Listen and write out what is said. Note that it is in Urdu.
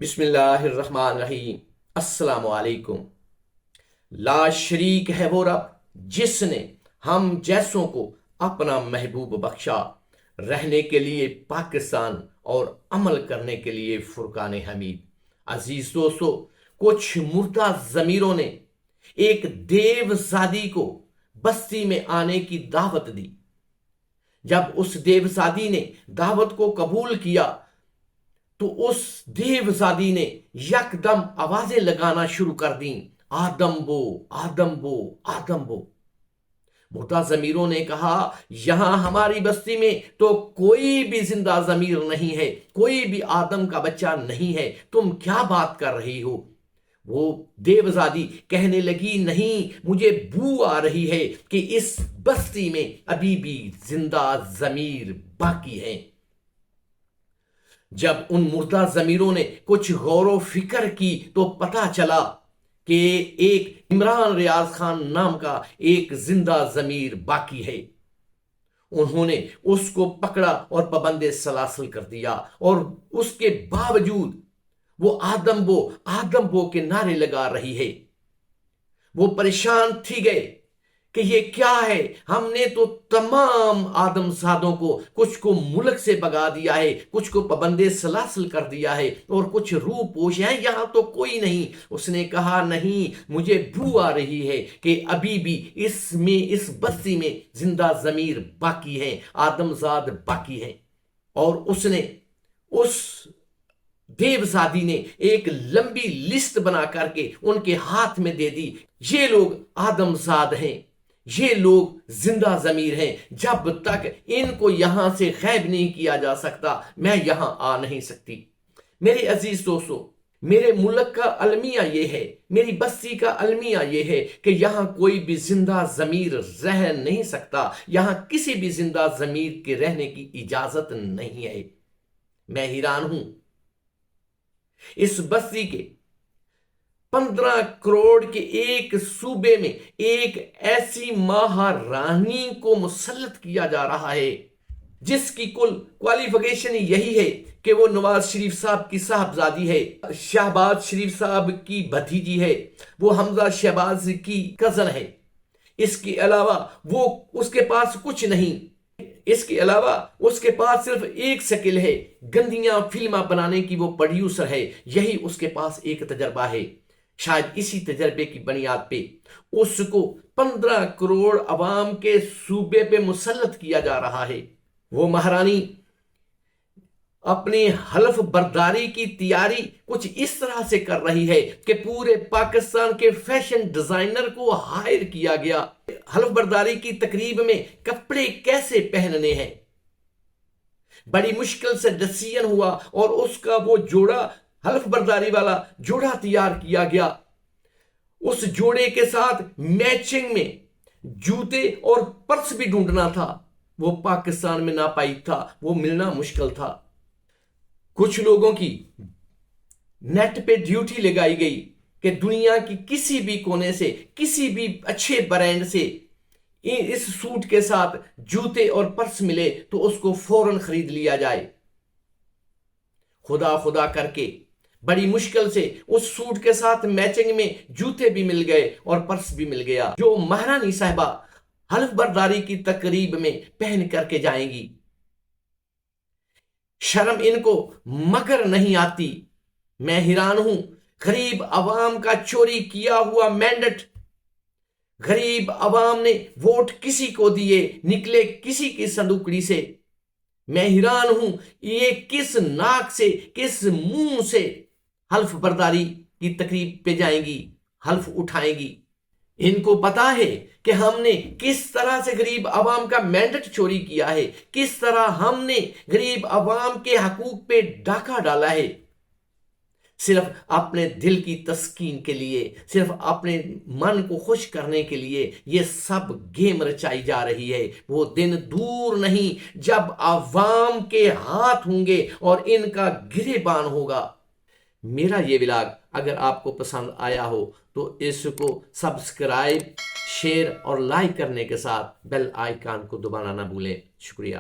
بسم اللہ الرحمن الرحیم۔ السلام علیکم۔ لا شریک ہے وہ رب جس نے ہم جیسوں کو اپنا محبوب بخشا، رہنے کے لیے پاکستان اور عمل کرنے کے لیے فرقان حمید۔ عزیز دوستو، کچھ مردہ ضمیروں نے ایک دیو زادی کو بستی میں آنے کی دعوت دی۔ جب اس دیو زادی نے دعوت کو قبول کیا تو اس دیو زادی نے یکدم آوازیں لگانا شروع کر دیں، آدم بو، آدم بو، آدم بو۔ مردہ ضمیروں نے کہا، یہاں ہماری بستی میں تو کوئی بھی زندہ ضمیر نہیں ہے، کوئی بھی آدم کا بچہ نہیں ہے، تم کیا بات کر رہی ہو؟ وہ دیو زادی کہنے لگی، نہیں، مجھے بو آ رہی ہے کہ اس بستی میں ابھی بھی زندہ ضمیر باقی ہیں۔ جب ان مردہ ضمیروں نے کچھ غور و فکر کی تو پتہ چلا کہ ایک عمران ریاض خان نام کا ایک زندہ ضمیر باقی ہے۔ انہوں نے اس کو پکڑا اور پابند سلاسل کر دیا، اور اس کے باوجود وہ آدم بو کے نعرے لگا رہی ہے۔ وہ پریشان تھی گئے کہ یہ کیا ہے؟ ہم نے تو تمام آدم زادوں کو، کچھ کو ملک سے بگا دیا ہے، کچھ کو پابند سلاسل کر دیا ہے، اور کچھ روح پوش ہیں، یہاں تو کوئی نہیں۔ اس نے کہا، نہیں، مجھے بو آ رہی ہے کہ ابھی بھی اس بستی میں زندہ ضمیر باقی ہیں، آدم زاد باقی ہیں۔ اور اس دیو زادی نے ایک لمبی لسٹ بنا کر کے ان کے ہاتھ میں دے دی، یہ لوگ آدم زاد ہیں، یہ لوگ زندہ ضمیر ہیں، جب تک ان کو یہاں سے غائب نہیں کیا جا سکتا میں یہاں آ نہیں سکتی۔ میرے عزیز دوستو، میرے ملک کا المیہ یہ ہے، میری بستی کا المیہ یہ ہے کہ یہاں کوئی بھی زندہ ضمیر رہ نہیں سکتا، یہاں کسی بھی زندہ ضمیر کے رہنے کی اجازت نہیں ہے۔ میں حیران ہوں، اس بستی کے 15 کروڑ کے ایک صوبے میں ایک ایسی مہارانی کو مسلط کیا جا رہا ہے جس کی کل کوالیفیکیشن یہی ہے کہ وہ نواز شریف صاحب کی صاحبزادی ہے، شہباز شریف صاحب کی بھتیجی ہے، وہ حمزہ شہباز کی کزن ہے۔ اس کے علاوہ اس کے پاس کچھ نہیں، اس کے علاوہ اس کے پاس صرف ایک سکل ہے، گندیاں فلمیں بنانے کی وہ پروڈیوسر ہے، یہی اس کے پاس ایک تجربہ ہے۔ شاید اسی تجربے کی بنیاد پہ اس کو 15 کروڑ عوام کے صوبے پہ مسلط کیا جا رہا ہے۔ وہ مہارانی اپنی حلف برداری کی تیاری کچھ اس طرح سے کر رہی ہے کہ پورے پاکستان کے فیشن ڈیزائنر کو ہائر کیا گیا، حلف برداری کی تقریب میں کپڑے کیسے پہننے ہیں۔ بڑی مشکل سے ڈسیزن ہوا اور اس کا وہ جوڑا، حلف برداری والا جوڑا تیار کیا گیا۔ اس جوڑے کے ساتھ میچنگ میں جوتے اور پرس بھی ڈھونڈنا تھا، وہ پاکستان میں ناپائید تھا، وہ ملنا مشکل تھا۔ کچھ لوگوں کی نیٹ پہ ڈیوٹی لگائی گئی کہ دنیا کی کسی بھی کونے سے، کسی بھی اچھے برانڈ سے اس سوٹ کے ساتھ جوتے اور پرس ملے تو اس کو فوراً خرید لیا جائے۔ خدا کر کے بڑی مشکل سے اس سوٹ کے ساتھ میچنگ میں جوتے بھی مل گئے اور پرس بھی مل گیا، جو مہارانی صاحبہ حلف برداری کی تقریب میں پہن کر کے جائیں گی۔ شرم ان کو مگر نہیں آتی۔ میں حیران ہوں، غریب عوام کا چوری کیا ہوا مینڈٹ، غریب عوام نے ووٹ کسی کو دیے، نکلے کسی کی صندوقڑی سے۔ میں حیران ہوں، یہ کس ناک سے، کس منہ سے حلف برداری کی تقریب پہ جائیں گی، حلف اٹھائیں گی۔ ان کو پتا ہے کہ ہم نے کس طرح سے غریب عوام کا مینڈٹ چوری کیا ہے، کس طرح ہم نے غریب عوام کے حقوق پہ ڈاکہ ڈالا ہے، صرف اپنے دل کی تسکین کے لیے، صرف اپنے من کو خوش کرنے کے لیے یہ سب گیم رچائی جا رہی ہے۔ وہ دن دور نہیں جب عوام کے ہاتھ ہوں گے اور ان کا گریبان ہوگا۔ میرا یہ ولاگ اگر آپ کو پسند آیا ہو تو اس کو سبسکرائب، شیئر اور لائک کرنے کے ساتھ بیل آئیکن کو دبانا نہ بھولیں۔ شکریہ۔